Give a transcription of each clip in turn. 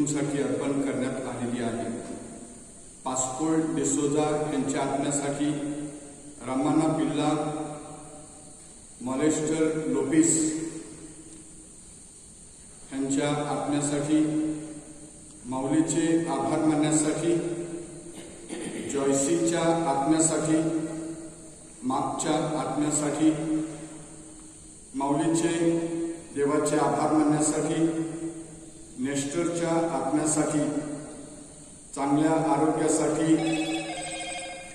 हेतूंसाठी अर्पण करण्यात आलेली आहे. पास्कोल डिसोजा यांच्या आत्म्यासाठी, रामाना पिल्ला, मॉलेस्टर लोपिस यांच्या आत्म्यासाठी, माऊलीचे आभार मानण्यासाठी, जॉयसीच्या आत्म्यासाठी, मागच्या आत्म्यासाठी, माऊलीचे देवाचे आभार मानण्यासाठी, नेस्टरच्या आत्म्यासाठी, चांगल्या आरोग्यासाठी,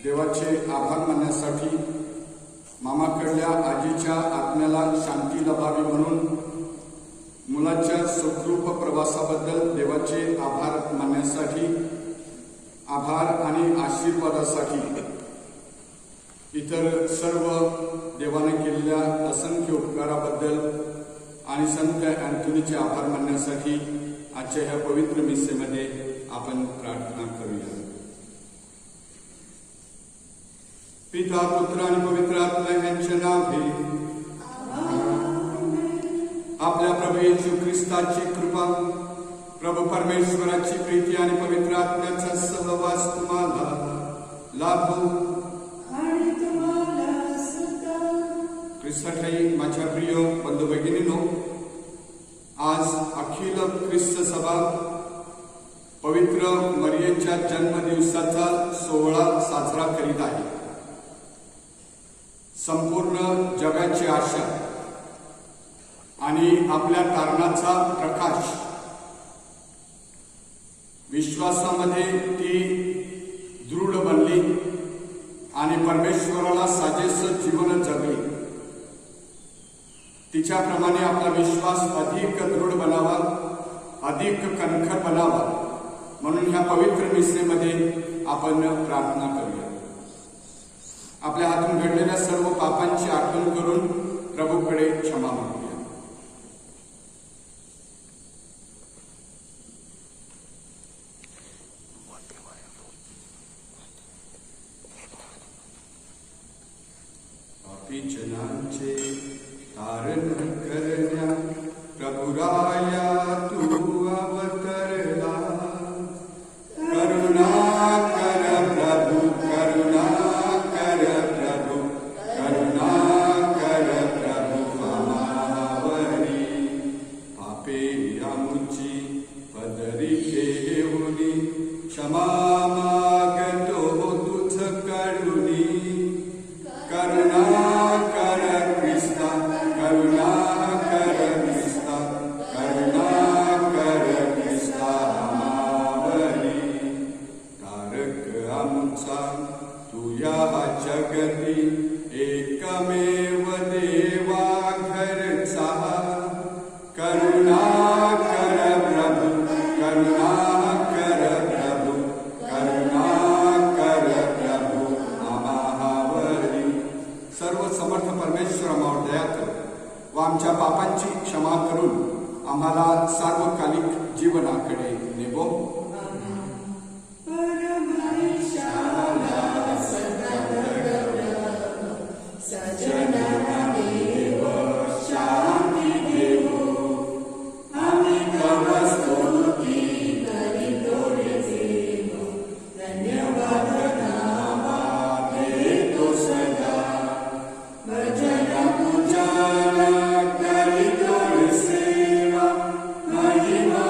देवाचे आभार मानण्यासाठी, मामाकडल्या आजीच्या आत्म्याला शांती लाभावी म्हणून, मुलाच्या सुखरूप प्रवासाबद्दल देवाचे आभार मानण्यासाठी, आभार आणि आशीर्वादासाठी, इतर सर्व देवाने केलेल्या असंख्य उपकाराबद्दल आणि संत अँथोनीचे आभार मानण्यासाठी आजच्या ह्या पवित्र मिसेमध्ये आपण प्रार्थना करूया. पिता, पुत्र आणि पवित्र आत्मा यांच्या नावे. आपल्या प्रभू येशू ख्रिस्ताची कृपा, प्रभू परमेश्वराची प्रीती आणि पवित्र आत्म्याचा सहवास तुम्हाला लाभो. ख्रिस्ताठाई माझ्या प्रिय बंधू भगिनींनो, आज अखिल ख्रिस्त सभा पवित्र मरियेच्या जन्मदिवसाचा सोहळा साजरा करीत आहे. संपूर्ण जगाची आशा आणि आपल्या तारणाचा प्रकाश, विश्वासामध्ये ती दृढ बनली आणि परमेश्वराला साजेस जीवन जगली. तिच्याप्रमाणे आपला विश्वास अधिक दृढ बनावा, अधिक कणखर बनावा, म्हणून ह्या पवित्र मिसेमध्ये आपण प्रार्थना करूया. आपल्या हातून घडलेल्या सर्व पापांची आठवण करून प्रभूकडे क्षमा मागूया. पापी जनांचे तारण करण्या प्रभुराया तू अवतरला. करुणा कर प्रभु, करुणा कर प्रभु, करुणा कर प्रभु आम्हावरी. पापे आमुची पदरी घेऊनी, क्षमा मागतो तुझ कडुनी. करुणा कर ख्रिस्ता, करुणा कर ख्रिस्ता, करुणा कर ख्रिस्ता आम्हावरी. तारक आमचा तुया जगती, एकमेव देवा घरचा. करुणा कर प्रभु, करुणा कर प्रभु, करुणा कर प्रभु आम्हावरी. सर्व समर्थ परमेश्वर आम्हावर दया कर व आमच्या पापांची क्षमा करून आम्हाला सार्वकालिक जीवनाकडे नेवो. महिमा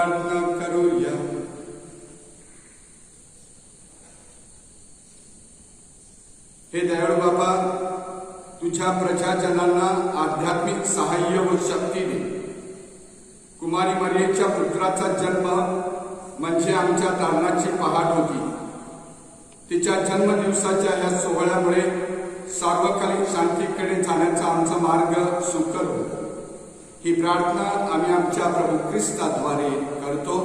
प्रार्थना करूया. हे दयाळू बाबा, तुझ्या प्रजाजनांना आध्यात्मिक सहाय्य व शक्ती दे. कुमारी मरियेच्या पुत्राचा जन्म म्हणजे आमच्या तारणाची पहाट होती. तिच्या जन्मदिवसाच्या या सोहळ्यामुळे सार्वकालिक शांतीकडे जाण्याचा आमचा मार्ग सुकर हो. ही प्रार्थना आम्ही आमच्या प्रभू ख्रिस्ताद्वारे करतो.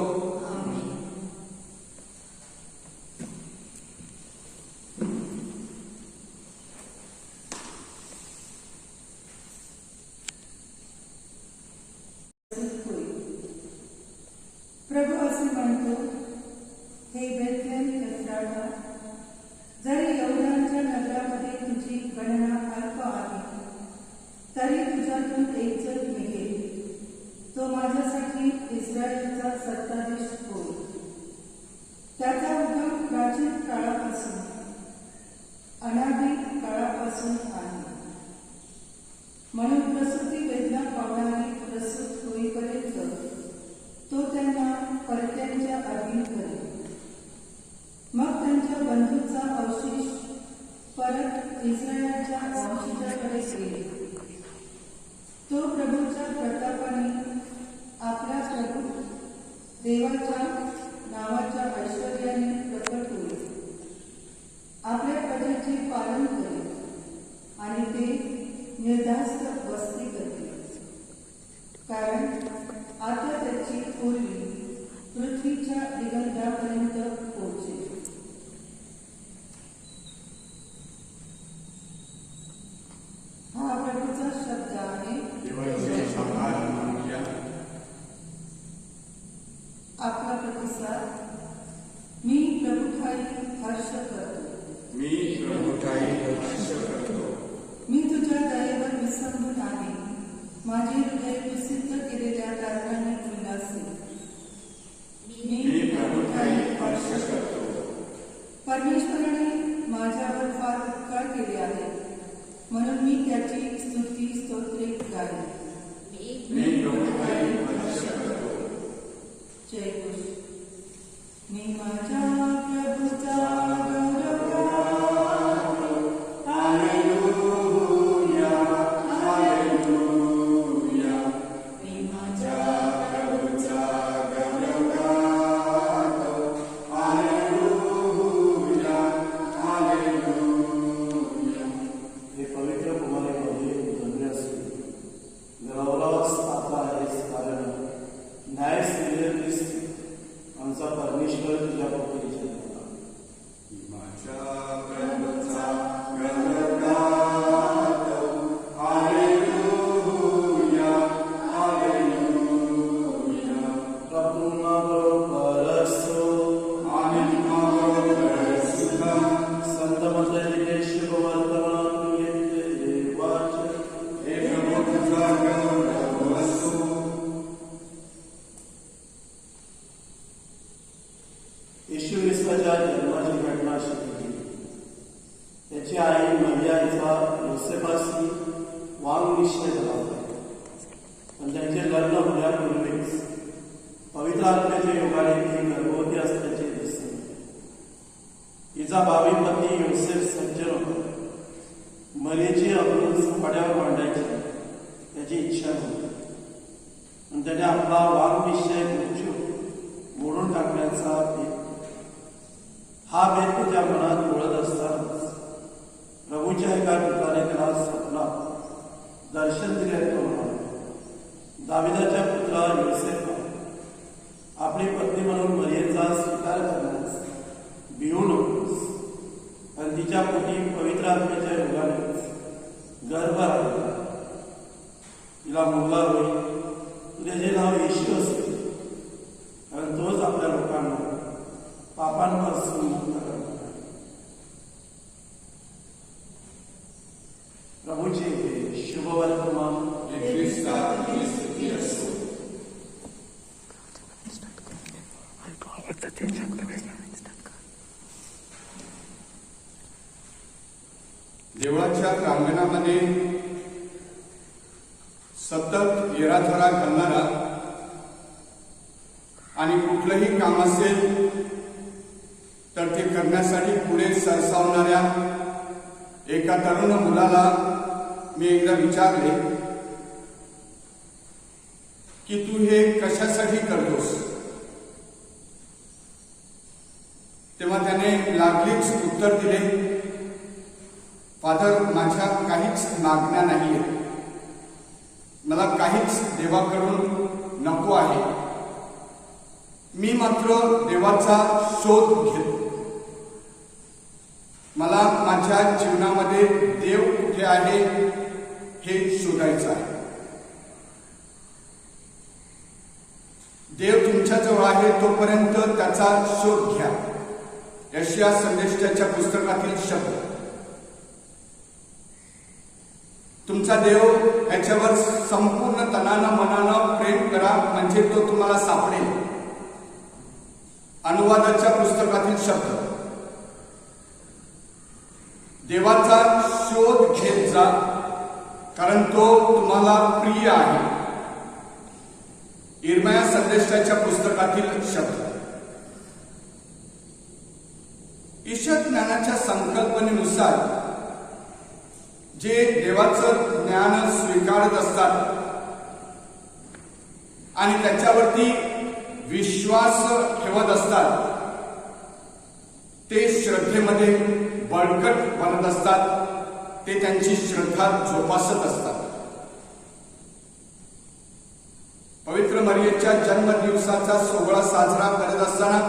प्रभू असे म्हणतो, हे बेथलेम एफ्राटा, जरी यहूदाच्या नगरामध्ये तुझी गणना अल्प आहे, तरी तुझ्यातून एक जण निघेल. तो माझ्यासाठी इस्रायलचा सत्ताधीश होईल. त्याचा उगम प्राचीन काळापासून, अनादी काळापासून आहे. म्हणून प्रसूती वेदना पावणारी प्रसूत होईपर्यंत तो त्यांना परक्यांच्या अधीन करेल. मग त्यांच्या बंधूचा अवशेष परत इस्रायलच्या वंशजाकडे येईल. तो प्रभूच्या प्रतापाने आपल्या प्रभू देवाच्या नावाच्या ऐश्वर्याने प्रकट होईल. आपल्या प्रजेचे पालन करेल आणि ते निर्धास्त वस्ती करतील. कारण आता त्याची पूर्वी पृथ्वीच्या दिगंतापर्यंत पोहोचेल. हा प्रभूचा शब्द आहे. आपला प्रतिसाद. मी प्रभुठाई हर्ष करतो. मी प्रभुठाई हर्ष करतो. मी तुझ्या दयेवर विसंबून आहे. माझे हृदय प्रसिद्ध केलेल्या कारणाने उल्हासेल. मी प्रभुठाई हर्ष करतो. परमेश्वराने माझ्यावर फार उपकार केले आहे, म्हणून मी त्याची स्तुती स्तोत्रे गाईन. मी प्रभुठाई हर्ष करतो. जयघोष. मी माझ्या प्रभूचा गौरव गातो. Hallelujah, hallelujah. मी माझ्या प्रभूचा गौरव गातो. Hallelujah, hallelujah. हे पवित्र कुमारीमध्ये जन्मले असून गौरव स्थापना आहेस, कारण न्याय स्त्रीय ख्रिस्त आमचा परमेश्वर तुझ्या पवित्र माझ्या प्रभूचा गौरव गातो. Hallelujah, hallelujah. प्रभु बरोबर असो आणि तुम्हाबरोबर सुद्धा. संत मंडळीने शुभवर्तमान घेतलेले वाचन. हे प्रभू तुझा गौरव असो. येशू ख्रिस्ताच्या जन्माची घटना शिकली. त्याची आई मरियाचा योसेफाशी वांगनिश्चय झाला होता. पण त्यांचे लग्न होण्यापूर्वीच पवित्र आत्म्याच्या योगाने ती गर्भवती असल्याचे दिसते. तिचा भावी पती योसेफ सज्जन होता. मरियेची अवरून सपाट्यावर मांडायची त्याची इच्छा होती. आणि त्याने आपला वांगनिश्चय मोडून टाकण्याचा हा भेद त्याच्या मनात बोलत असताना प्रभूच्या एका दूताने त्याला स्वप्नात दर्शन दिल्याने तो म्हणाला, दाविदाच्या पुत्रा योसेफा, आपली पत्नी म्हणून मरियेचा स्वीकार करण्यास भिवू नकोस. आणि तिच्या पोटी पवित्र आत्म्याच्या योगाने गर्भ राहिला. तिला मुलगा होईल. त्याचे नाव येशू असेल, कारण तोच आपल्या लोकांना पापांपासून मुक्त करणार. प्रभूचे हे शुभवर्तमान. ख्रिस्ताची स्तुती असो. देवळाच्या प्रांगणामध्ये सतत येराथरा घालणारा आणि कुठलंही काम असेल तर ते करण्यासाठी पुढे सरसावणाऱ्या एका तरुण मुलाला मी एकदा विचारले की तू हे कशासाठी करतोस? तेव्हा त्याने लागलीच उत्तर दिले, फादर, माझ्या काहीच मागण्या नाहीये, मला काहीच देवाकडून नको आहे, मी मात्र देवाचा शोध घेतो. मला माझ्या जीवनामध्ये देव कुठे आहे हे शोधायचं आहे. देव तुमच्याजवळ आहे तोपर्यंत त्याचा शोध घ्या. यशाया संदेशाच्या पुस्तकातील शब्द. तुमचा देव ह्याच्यावर संपूर्ण तनानं मनानं प्रेम करा म्हणजे तो तुम्हाला सापडेल. अनुवादाच्या पुस्तकातील शब्द. देवाचा शोध घेत जा कारण तो तुम्हाला प्रिय आहे. इर्मया संदेशाच्या पुस्तकातील शब्द. ईश्वर ज्ञानाच्या संकल्पनेनुसार जे देवाचं ज्ञान स्वीकारत असतात आणि त्याच्यावरती विश्वास ठेवत असतात ते श्रद्धेमध्ये बळकट बनत असतात. ते त्यांची श्रद्धा जोपासत असतात. पवित्र मरियेच्या जन्मदिवसाचा सोहळा साजरा करत असताना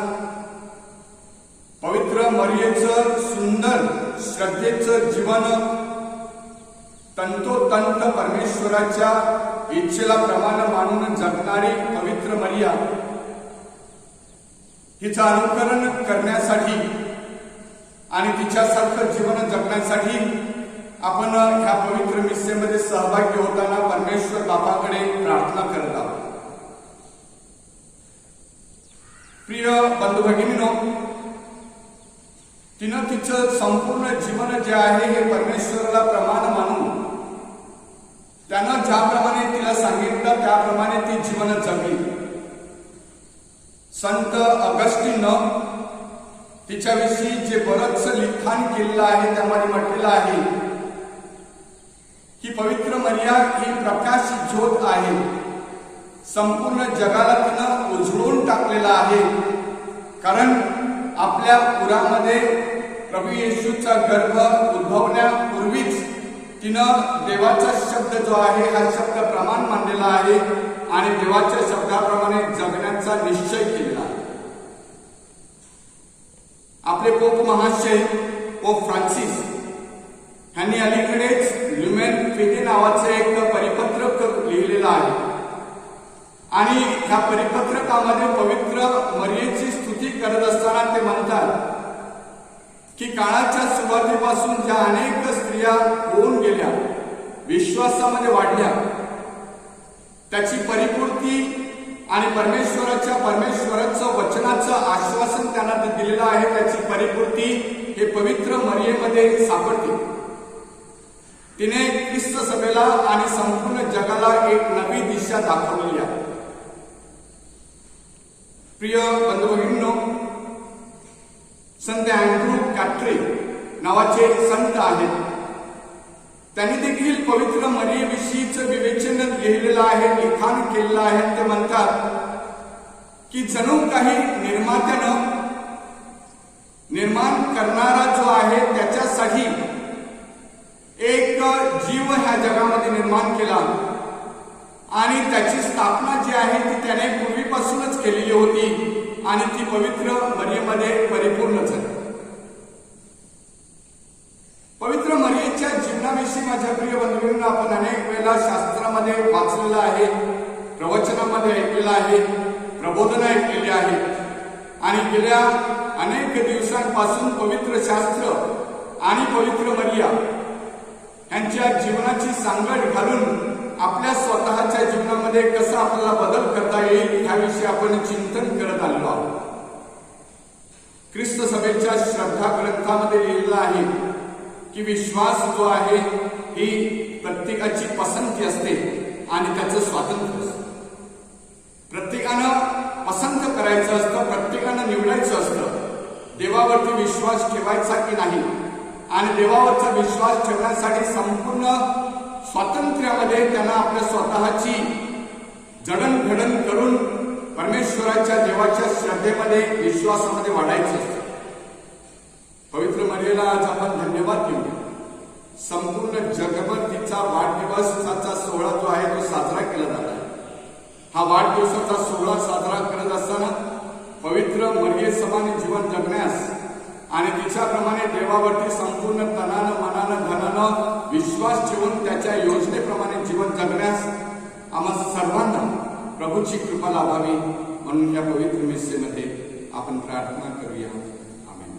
पवित्र मरियेचं सुंदर श्रद्धेचं जीवन तंतोतंत परमेश्वराच्या इच्छेला प्रमाण मानून जगणारी पवित्र मरिया हिचं अनुकरण करण्यासाठी आणि तिच्यासारखं जीवन जगण्यासाठी आपण ह्या पवित्र मिसेमध्ये सहभागी होताना परमेश्वर बापाकडे प्रार्थना करत आहोत. प्रिय बंधू भगिनींनो, तिनं तिचं संपूर्ण जीवन जे आहे हे परमेश्वराला प्रमाण मानून त्यानं ज्याप्रमाणे तिला सांगितलं त्याप्रमाणे ती जीवन जगली. संत ऑगस्टीननं तिच्याविषयी जे बरंच लिखाण केलेलं आहे त्यामध्ये म्हटलेलं आहे की पवित्र मरिया ही प्रकाश ज्योत आहे. संपूर्ण जगाला तिनं उजळून टाकलेला आहे. कारण आपल्या पुरामध्ये प्रभू येशूचा गर्भ उद्भवण्यापूर्वीच तिनं देवाचा शब्द जो आहे हा शब्द प्रमाण मानलेला आहे आणि देवाच्या शब्दाप्रमाणे जगण्याचा निश्चय केलेला आहे. आपले पोप महाशय पोप फ्रान्सिस यांनी अलीकडेच ल्युमेन फिदे नावाचं एक परिपत्रक लिहिलेलं आहे आणि ह्या परिपत्रकामध्ये पवित्र मरियेची स्तुती करत असताना ते म्हणतात की काळाच्या सुरुवातीपासून ज्या अनेक स्त्रिया होऊन गेल्या, विश्वासामध्ये वाढल्या, त्याची परिपूर्ती आणि परमेश्वराचं वचनाचं आश्वासन त्यांना दिलेलं आहे त्याची परिपूर्ती हे पवित्र मरियेमध्ये सापडते. तिने ख्रिस्त सभेला आणि संपूर्ण जगाला एक नवी दिशा दाखवलेली आहे. प्रिय बंधू भगिनींनो, संत अँड्रू कॅट्रे नावाचे संत आहेत. त्यांनी देखील पवित्र मरियेविषयीचं विवेचन लिहिलेलं आहे, लिखाण केलेलं आहे. ते म्हणतात की जणू काही निर्मात्यानं निर्माण करणारा जो आहे त्याच्यासाठी एक जीव ह्या जगामध्ये निर्माण केला आणि त्याची स्थापना जी आहे ती त्याने पूर्वीपासूनच केलेली होती आणि ती पवित्र मरियेमध्ये परिपूर्ण झाली. पवित्र मरियेच्या जीवनाविषयी माझ्या प्रिय बंधूंना आपण अनेक वेळेला शास्त्रामध्ये वाचलेलं आहे, प्रवचनामध्ये ऐकलेलं आहे, प्रबोधन ऐकलेली आहे आणि गेल्या अनेक दिवसांपासून पवित्र शास्त्र आणि पवित्र मरिया यांच्या जीवनाची सांगड घालून आपल्या स्वतःच्या जीवनामध्ये कसा आपल्याला बदल करता येईल ह्याविषयी आपण चिंतन करत आलो आहोत. ख्रिस्त सभेच्या श्रद्धा ग्रंथामध्ये लिहिलेलं आहे की विश्वास जो आहे ही प्रत्येकाची पसंती असते आणि त्याचं स्वातंत्र्य असते. प्रत्येकानं पसंत करायचं असतं, प्रत्येकानं निवडायचं असतं देवावरती विश्वास ठेवायचा की नाही. आणि देवावरचा विश्वास ठेवण्यासाठी संपूर्ण स्वातंत्र्यामध्ये त्यांना आपल्या स्वतःची जडणघडण करून परमेश्वराच्या देवाच्या श्रद्धेमध्ये विश्वासामध्ये वाढायचं असतं. पवित्र मरियेला आज आपण धन्यवाद देऊ. संपूर्ण जगभर तिचा वाढदिवसाचा सोहळा जो आहे तो साजरा केला जात आहे. हा वाढदिवसाचा सोहळा साजरा करत असताना पवित्र मरियेसमान जीवन जगण्यास आणि तिच्याप्रमाणे देवावरती संपूर्ण तनानं मनानं धनानं विश्वास ठेवून त्याच्या योजनेप्रमाणे जीवन जगण्यास आम्हा सर्वांना प्रभूची कृपा लाभावी म्हणून या पवित्र मिसेमध्ये आपण प्रार्थना करूया. आमेन.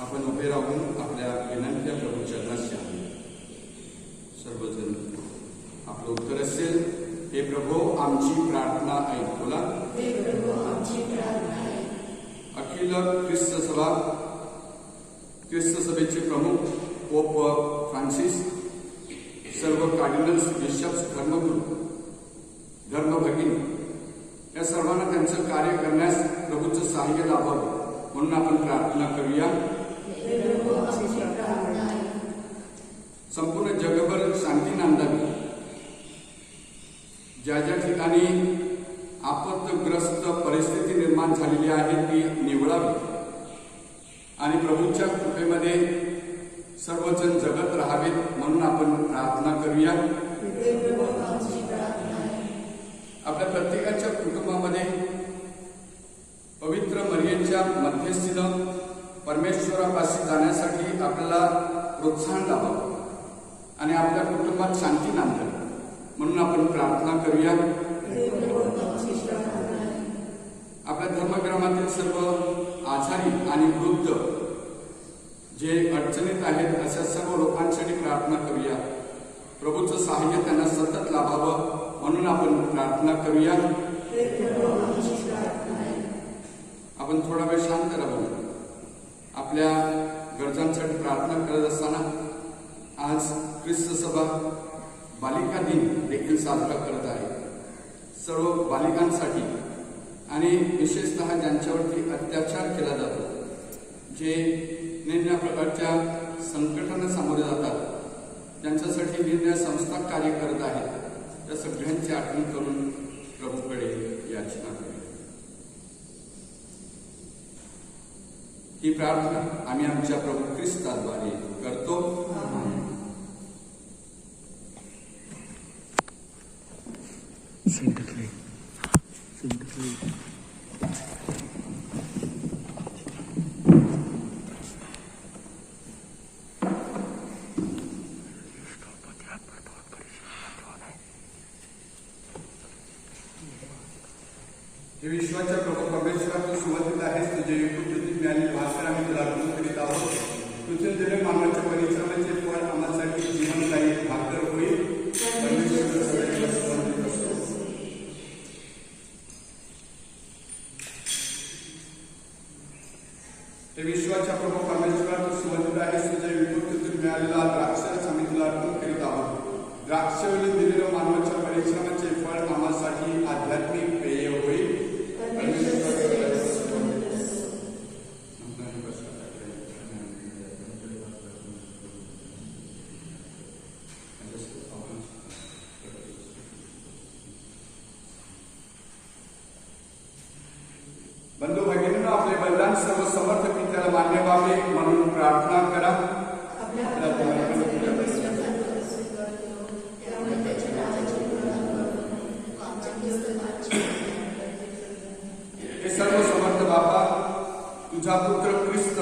आपण उभे राहून आपल्या विनंत्या प्रभू चरणाशी आणूया. सर्वजण आपलं उत्तर असेल, हे प्रभू आमची प्रार्थना ऐक. बोला. अखिल ख्रिस्त सभा, ख्रिस्त सभेचे प्रमुख पोप फ्रान्सिस, सर्व कार्डिनल्स, बिशप्स, धर्मगुरू, धर्मभगिनी या सर्वांना त्यांचं कार्य करण्यास प्रभूचं सहाय्य लाभावं म्हणून आपण प्रार्थना करूया. संपूर्ण जगभर शांती नांदावी. ज्या ज्या ठिकाणी आपत्तग्रस्त परिस्थिती निर्माण झालेली आहे ती निवळावी आणि प्रभूच्या कृपेमध्ये सर्वजण जगत राहावेत म्हणून आपण प्रार्थना करूया. आपल्या प्रत्येकाच्या कुटुंबामध्ये पवित्र मरियेच्या मध्यस्थीनं परमेश्वरापाशी जाण्यासाठी आपल्याला प्रोत्साहन लावावं आणि आपल्या कुटुंबात शांती नांदावी म्हणून आपण प्रार्थना करूया. आपल्या धर्मग्रामातील सर्व आजारी आणि वृद्ध जे अडचणीत आहेत अशा सर्व लोकांसाठी प्रार्थना करूया. प्रभूचं सहाय्य त्यांना सतत लाभावं म्हणून आपण प्रार्थना करूया. आपण थोडा वेळ शांत राहू. आपल्या गरजांसाठी प्रार्थना करत असताना आज ख्रिस्त सभा बालिका दिन देखील साजरा करत आहे. सर्व बालिकांसाठी आणि विशेषतः ज्यांच्यावरती अत्याचार केला जातो, जे निरनिराळ्या प्रकारच्या संकटांना सामोरे जातात, ज्यांच्यासाठी निरनिराळ्या संस्था कार्य करत आहेत, त्या सगळ्यांची आठवण करून प्रभूकडे याचना करूया. ही प्रार्थना आम्ही आमच्या प्रभू ख्रिस्ताद्वारे करतो. हे विश्वाच्या प्रभू परमेश्वरातून सुवंतित आहेस. तुझे युक्ती मिळालेली भाषण आम्ही तुला अर्पण करीत आहोत. तुझे दिले मानवाच्या परिश्रमाचे फळ आम्हासाठी जीवनदायी भाकर होईल. हे विश्वाच्या प्रभू परमेश्वरातून सुवंतित आहेस. तुझ्या विभूतीतून मिळालेला द्राक्षरस आम्ही तुला अर्पण करीत आहोत. द्राक्षावरील दिलेलं मानवाच्या परिश्रमाचे फळ आम्हासाठी आध्यात्मिक पेय होईल. बंधू भगिनींनो, आपले बलिदान सर्व समर्थ पित्याला मान्य व्हावे म्हणून प्रार्थना करा. हे सर्व समर्थ बाबा, तुझा पुत्र ख्रिस्त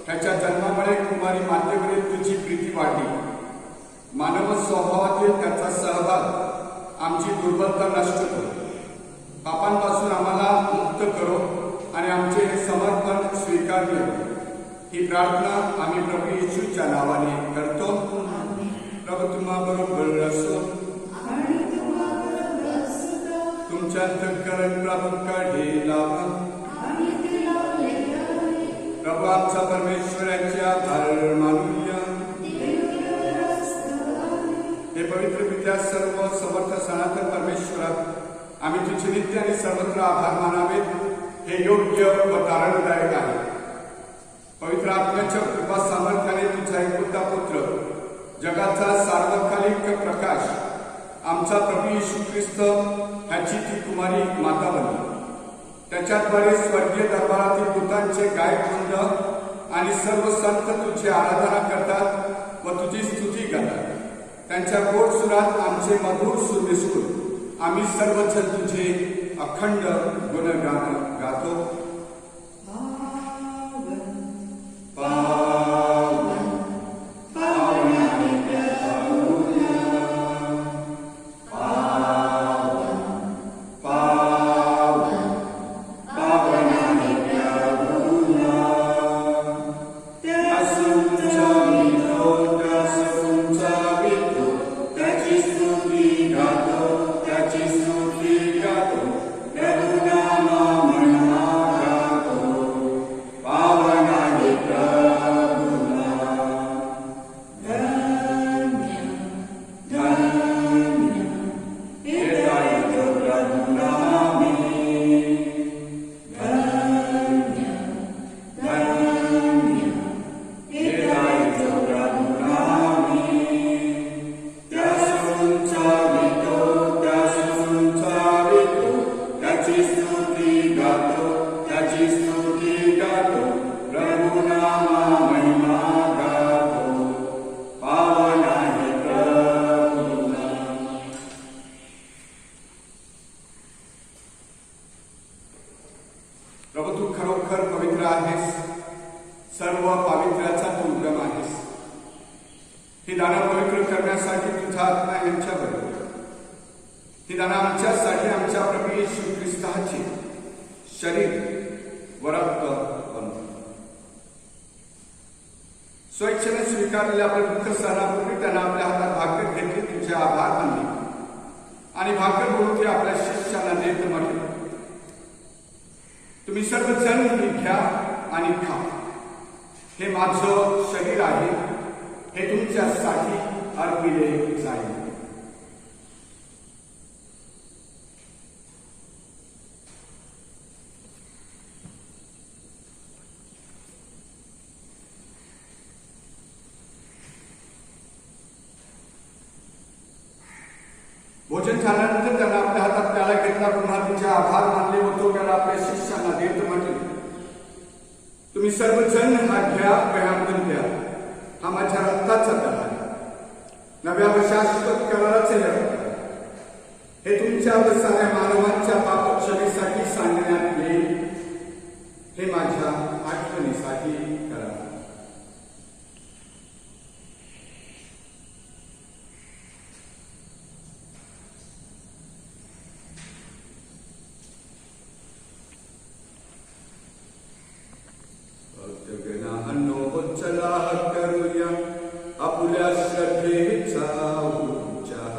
त्याच्या जन्मामुळे कुमारी मातेवरील तुझी प्रीती वाढली. मानव स्वभावातील त्याचा सहभाग आमची दुर्बलता नष्ट करो. पापांपासून आम्हाला मुक्त करो आणि आमचे हे समर्पण स्वीकारले. ही प्रार्थना आम्ही प्रभू येशूच्या नावाने करतो. प्रभू तुम्हा बरोबर असो. तुमच्या अंतःकरण प्रभूकडे लावा. प्रभू आमचा परमेश्वराचे आभार मानूया. हे पवित्र विद्या सर्व समर्थ सनातन परमेश्वरा, आम्ही तुझे नित्य आणि सर्वत्र आभार मानावेत हे योग्य व तारणदायक आहे. पवित्र आत्म्याच्या कृपा सामर्थ्याने तुझा एकुलता पुत्र, जगाचा सार्वकालिक प्रकाश, आमचा प्रभू येशू ख्रिस्त ह्याची ती कुमारी माता बनली. त्याच्याद्वारे स्वर्गीय दरबारातील दूतांचे गायकवृंद आणि सर्व संत तुझी आराधना करतात व तुझी स्तुती करतात. त्यांच्या गोड सुरात आमचे मधुर सूर मिसळून आम्ही सर्वजण तुझे अखंड गुणगान गातो. प्रभू, तू खरोखर पवित्र आहेस. सर्व पावित्र्याचा तू उद्गम आहेस. ही दानं पवित्र करण्यासाठी तुझा आत्मा यांच्याबरोबर, ही दानं आमच्यासाठी आमच्या प्रभू येशू ख्रिस्ताचे शरीर व रक्त बनतो. स्वेच्छेने स्वीकारलेल्या आपल्या दुःख सहनापूर्वी त्यांना आपल्या हातात भाकर घेतली, तुझे आभार मानले आणि भाकर बोलून ते आपल्या शिष्याला देत म्हटले, तुम्ही सर्वजण ही घ्या आणि खा. हे माझं शरीर आहे, हे तुमच्यासाठी अर्पिले जाईल. भोजन झाल्यानंतर त्यांना आपल्या हातात प्याला घेतला, पुन्हा तिचे आभार मानले व तो प्याला आपल्या शिष्यांना देत म्हटले, तुम्ही सर्वजण हा घ्या व ह्यामधून घ्या. हा माझ्या रक्ताचा प्याला आहे, नव्या व शाश्वत कराराचे रक्त. हे तुमच्या व साऱ्या मानवांच्या पापक्षमेसाठी सांगण्यात येईल. हे माझ्या आठवणीसाठी करा. चला करूया आपुल्या श्रद्धेचा उच्चार.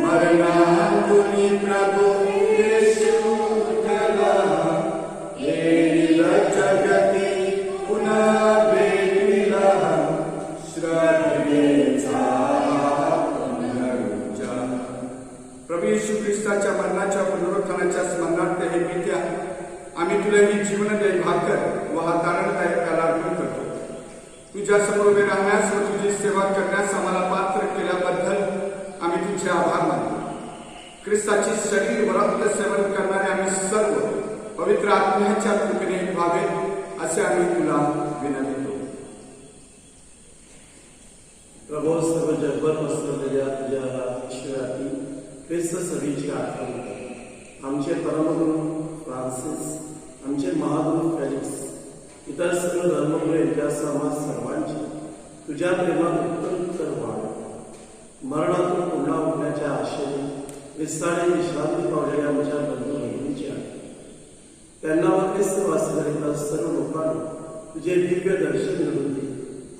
मरणातून प्रभू येशू उठला, येईल जगती पुन्हा भेटिला. श्रद्धेचा पुनरुच्चार. प्रभू येशू ख्रिस्ताच्या मरणाच्या पुनरुत्थानाच्या स्मरणार्थ हे पित्या, आम्ही तुला ही जीवनदायी भाकर व हा तारणदायक प्याला अर्पण करतो. तुझ्या समोर उभे राहण्यास व तुझी सेवा करण्यास आम्हाला पात्र केल्याबद्दल आम्ही तुझे आभार मानतो. ख्रिस्ताची शरीर व रक्त सेवन करणारे आम्ही सर्व पवित्र आत्म्याच्या कृपेने व्हावे असे आम्ही तुला विनंतो. प्रभू, सर्व जगभर पसरलेल्या तुझ्या ईश्वराती ख्रिस्त सभेची आठवण कर. आमचे परमगुरू फ्रान्सिस, आमचे महागुरू फेलिक्स, इतर सर्व धर्मगुरू यांच्यासह आम्हा सर्वांची तुझ्या प्रेमात उत्तर व्हावे. मरणातून पुन्हा उठण्याच्या आशेने विस्तारे विश्रांती पावलेल्या आमच्या बंधू बहिणीची आहे. त्यांना व ख्रिस्त वासीकरिता सर्व लोकांना तुझे दिव्य दर्शन घडून दे.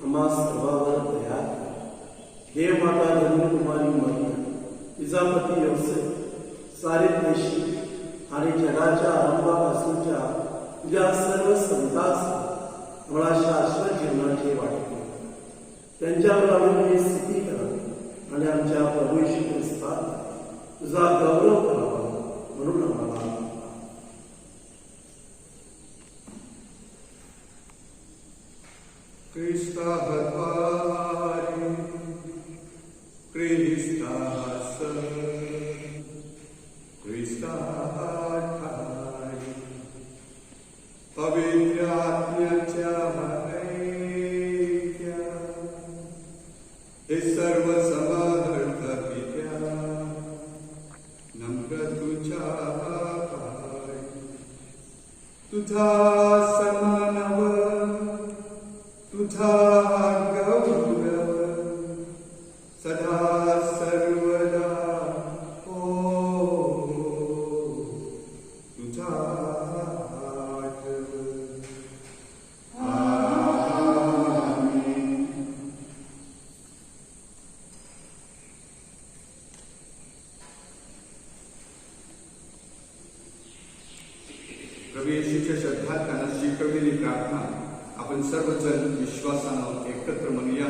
आम्हा सर्वांवर दया कर. देव माता धर्मकुमारी मरिया, तिचा पती योसेफ, सारे देशी आणि जगाच्या आरंभापासूनच्या तुझ्या सर्व संतास आम्हाला शाश्वत जीवनाची वाटते. त्यांच्यावर आम्ही स्तुती करा आणि आमच्या प्रभू येशू ख्रिस्तात तुझा गौरव करावा म्हणून आम्हाला Krista Hatvari, Krista Hasa, Krista Hatvari, पवित्र आत्म्याच्या ऐक्या, हे सर्व समर्थ पित्या, नम्र तुझ्या पाय, तुझा सन्मानव तुझा गौरव सदा सर्वदा हो तुझा आठव. आमेन. प्रभू येशूच्या श्रद्धात त्यांना शिकवलेली प्रार्थना आपण सर्वजण विश्वासानं एकत्र म्हणूया.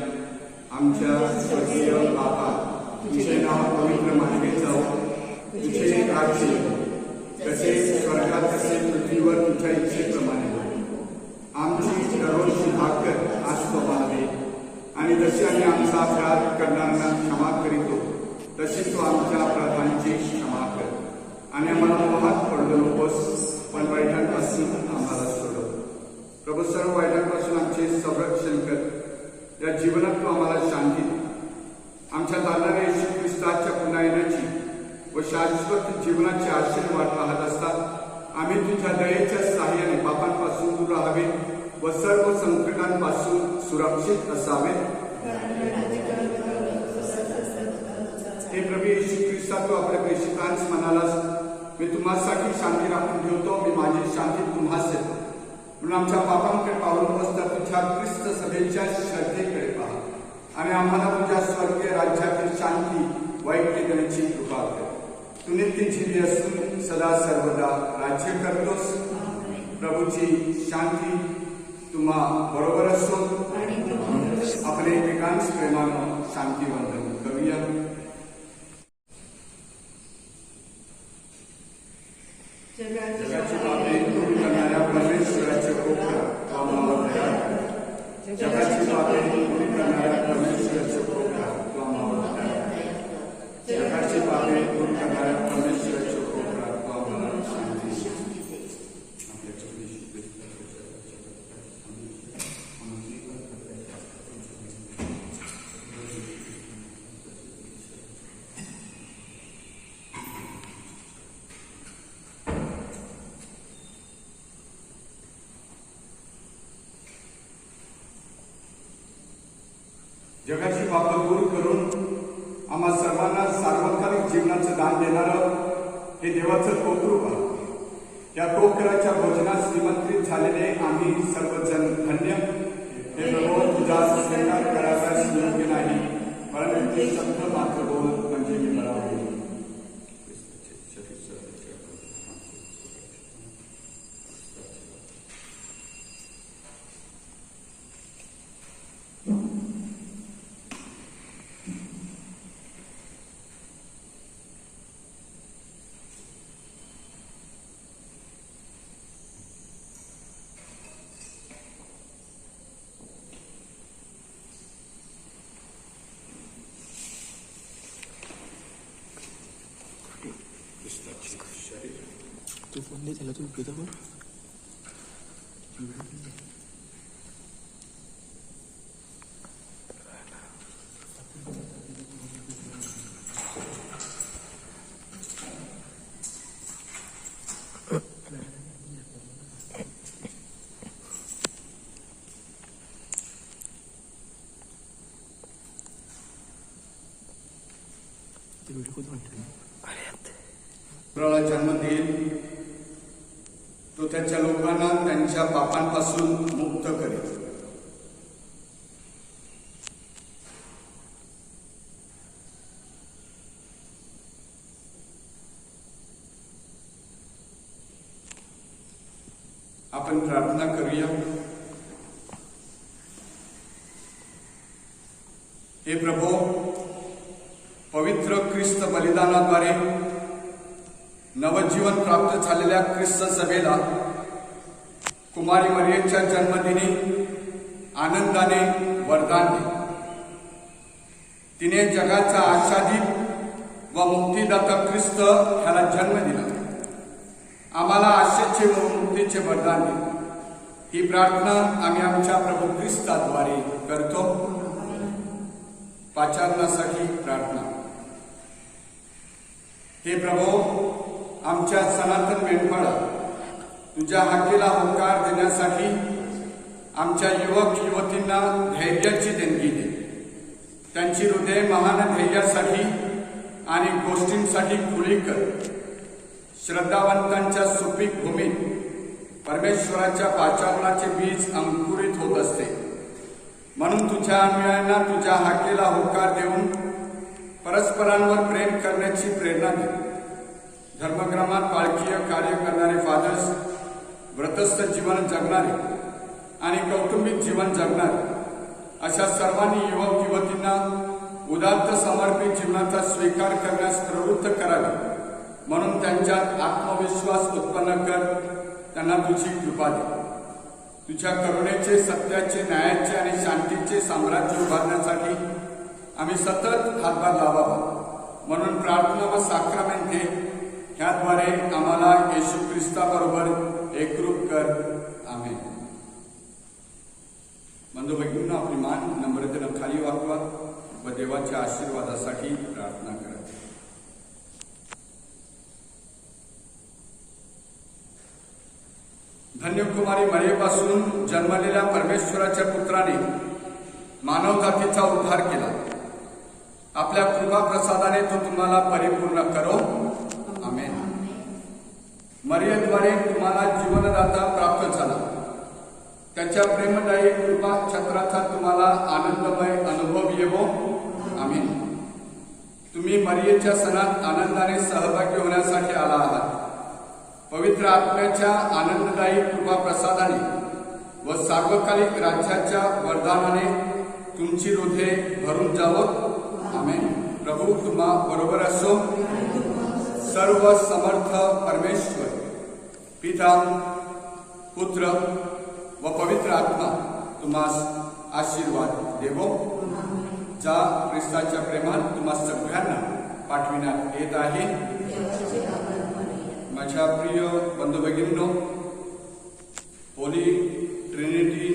आमच्या स्वर्गीय बाबा, तुझे नाव पवित्र मानले जाओ, तुझे राज्य येवो, जसे स्वर्गात तसे पृथ्वीवर तुझ्या इच्छेप्रमाणे हो. आमची दररोजची भाकर आज व्हावे, आणि जसे आम्ही आमचा अपराध करणाऱ्यांना क्षमा करीतो तशी तू आमच्या अपराधांची क्षमा कर, आणि आम्हाला मोहात पडू नकोस, पण वाईटांपासून आम्हाला सोडव. प्रभू, सर्व वाईटांपासून आमचे संरक्षण कर. या जीवनात तू आम्हाला शांती दे. आमच्या चालणाऱ्या येशू ख्रिस्ताच्या पुन्हा येण्याची व शाश्वत जीवनाची आशेने वाट पाहत असतात आम्ही तुझ्या दयेच्या सहाय्याने पापांपासून दूर राहावे व सर्व संकटांपासून सुरक्षित असावे. हे प्रभू येशू ख्रिस्ता, तू आपल्या प्रेषितांस म्हणालास, मी तुम्हासाठी शांती राखून ठेवतो, मी माझी शांती तुम्हास देतो. म्हणून आमच्या पापांकडे पाहून बसता तुझ्या ख्रिस्त सभेच्या श्रद्धेकडे पहा, आणि आम्हाला तुझ्या स्वर्गीय राज्यातील शांती वैक्य देण्याची कृपा कर. तू नित्य जीवी असून सदा सर्वदा राज्य करतोस. प्रभूची शांती तुम्हा बरोबर असो. आपण एकमेकांस प्रेमानं शांती वंदन करूया. जगाची पापे दूर करणाऱ्या परमेश्वराचे उपकार तू आम्हावर दया कर. जगाची पापे दूर करणाऱ्या परमेश्वराचे उपकार तू आम्हावर दया कर. जगाची पापे दूर करणाऱ्या परमेश्वराचे उपकार तू आम्हाला शांती दे. आपल्या जगाची पापं दूर करून आम्हा सर्वांना सार्वकालिक जीवनाचं दान देणारं हे देवाचं कोकरूप आहे. या कोकराच्या भोजनात निमंत्रित झालेले आम्ही सर्वजण धन्य. हे प्रभू, तुझा स्वीकार करायचा योग्य नाही, परंतु ते शब्द मात्र बोल म्हणजे मी बरा होईल. तू फोन नाही झाला तू घेतो पण ते व्हिडिओ कोण म्हणतो जन्म देईल, तो त्याच्या लोकांना त्यांच्या पापांपासून मुक्त करेल. आपण प्रार्थना करूया. हे प्रभो, पवित्र ख्रिस्त बलिदानाद्वारे नवजीवन प्राप्त झालेल्या ख्रिस्त सभेला कुमारी मरियमच्या जन्मदिनी आनंदाने वरदान दे. तिने जगाचा आशादीप व मुक्तीदाता ख्रिस्त ह्याला जन्म दिला. आम्हाला आशेचे व मुक्तीचे वरदान दे. ही प्रार्थना आम्ही आमच्या प्रभू ख्रिस्ताद्वारे करतो. पाचारणासाठी प्रार्थना. हे प्रभू, आमच्या सनातन मेंढपाळा तुझ्या हाकेला होकार देण्यासाठी आमच्या युवक युवतींना धैर्याची देणगी दे. त्यांची हृदय महान धैर्यासाठी आणि गोष्टींसाठी खुली कर. श्रद्धावंतांच्या सुपीक भूमीत परमेश्वराच्या पाचारणाचे बीज अंकुरित होत असते. म्हणून तुझ्या अनुयायांना तुझ्या हाकेला होकार देऊन परस्परांवर प्रेम करण्याची प्रेरणा दे. धर्मग्रामात पालखीय कार्य करणारे फादर्स, व्रतस्थ जीवन जगणारे आणि कौटुंबिक जीवन जगणारे अशा सर्वांनी युवक युवतींना उदात्त समर्पित जीवनाचा स्वीकार करण्यास प्रवृत्त करावे. म्हणून त्यांच्यात आत्मविश्वास उत्पन्न कर. त्यांना तुझी कृपा दे. तुझ्या करुणेचे, सत्याचे, न्यायाचे आणि शांतीचे साम्राज्य उभारण्यासाठी आम्ही सतत हातभार लावावा. म्हणून प्रार्थना व साक्रामेंटे ह्याद्वारे आम्हाला येशू ख्रिस्ताबरोबर एकरूप कर. आमेन. बंधू भगिनींनो, आपली मान नम्रतेनं खाली वाकवा व देवाच्या आशीर्वादासाठी प्रार्थना करा. धन्य कुमारी मरियेपासून जन्मलेल्या परमेश्वराच्या पुत्राने मानवजातीचा उद्धार केला. आपल्या कृपा प्रसादाने तो तुम्हाला परिपूर्ण करो. आमेन. मरियेद्वारे तुम्हाला जीवनदाता प्राप्त झाला. त्याच्या प्रेमदायी कृपा छत्राचा तुम्हाला आनंदमय अनुभव येवो. आमेन. तुम्ही मरियेच्या सणात आनंदाने सहभागी होण्यासाठी आला आहात. पवित्र आत्म्याच्या आनंददायी कृपा प्रसादाने व सार्वकालिक राज्याच्या वरदानाने तुमची हृदये भरून जावं. आमेन. प्रभू तुम्हा बरोबर असो. सर्व समर्थ परमेश्वर पिता, पुत्र व पवित्र आत्मा तुम्हास आशीर्वाद देवो. ज्या ख्रिस्ताच्या प्रेमात तुम्हा सगळ्यांना पाठविण्यात येत आहे. माझ्या प्रिय बंधू भगिनींनो, होली ट्रिनिटी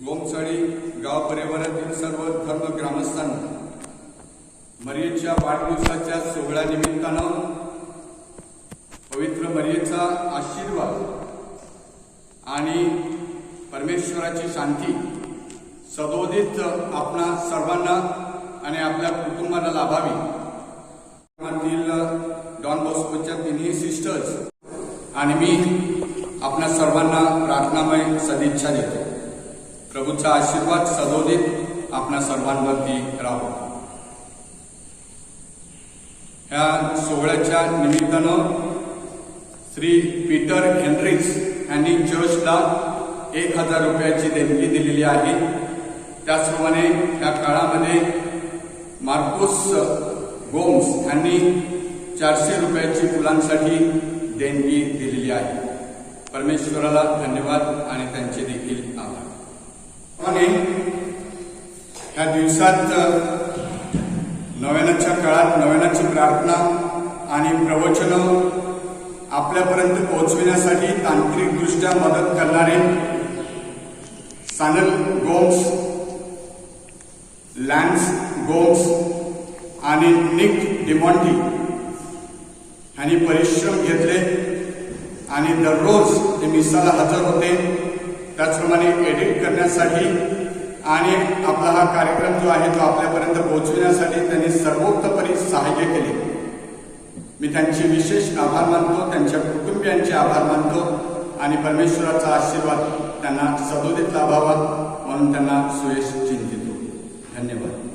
गोमचाळी गाव परिवारातील सर्व धर्म ग्रामस्थांना मरियेच्या वाढदिवसाच्या सोहळ्यानिमित्तानं पवित्र मरियेचा आशीर्वाद आणि परमेश्वराची शांती सदोदित आपणा सर्वांना आणि आपल्या कुटुंबाला लाभावी. डॉन बॉस्कोच्या तिन्ही सिस्टर्स आणि मी आपल्या सर्वांना प्रार्थनामय सदिच्छा देतो. प्रभूचा आशीर्वाद सदोदित आपल्या सर्वांवरती राहो. ह्या सोहळ्याच्या निमित्तानं श्री पीटर हेनरिक्स यांनी चर्चला 1000 रुपयाची देणगी दिलेली आहे. त्याचप्रमाणे या काळामध्ये मार्कोस गोम्स यांनी 400 रुपयाची फुलांसाठी देणगी दिलेली आहे. परमेश्वराला धन्यवाद आणि त्यांचे देखील आभार. आणि ह्या दिवसात नव्यानाच्या काळात नव्यानाची प्रार्थना आणि प्रवचन आपल्यापर्यंत पोहोचविण्यासाठी तांत्रिकदृष्ट्या मदत करणारे सानल गोम्स, लॅन्स गोम्स आणि निक डिमॉन्टी यांनी परिश्रम घेतले आणि दररोज ते मिसाला हजर होते. त्याचप्रमाणे एडिट करण्यासाठी आणि आपला हा कार्यक्रम जो आहे तो आपल्यापर्यंत पोहोचविण्यासाठी त्यांनी सर्वोत्तपरी सहाय्य केले. मी त्यांचे विशेष आभार मानतो. त्यांच्या कुटुंबियांचे आभार मानतो आणि परमेश्वराचा आशीर्वाद त्यांना सदोदित लाभावा म्हणून त्यांना सुयश चिंतितो. धन्यवाद.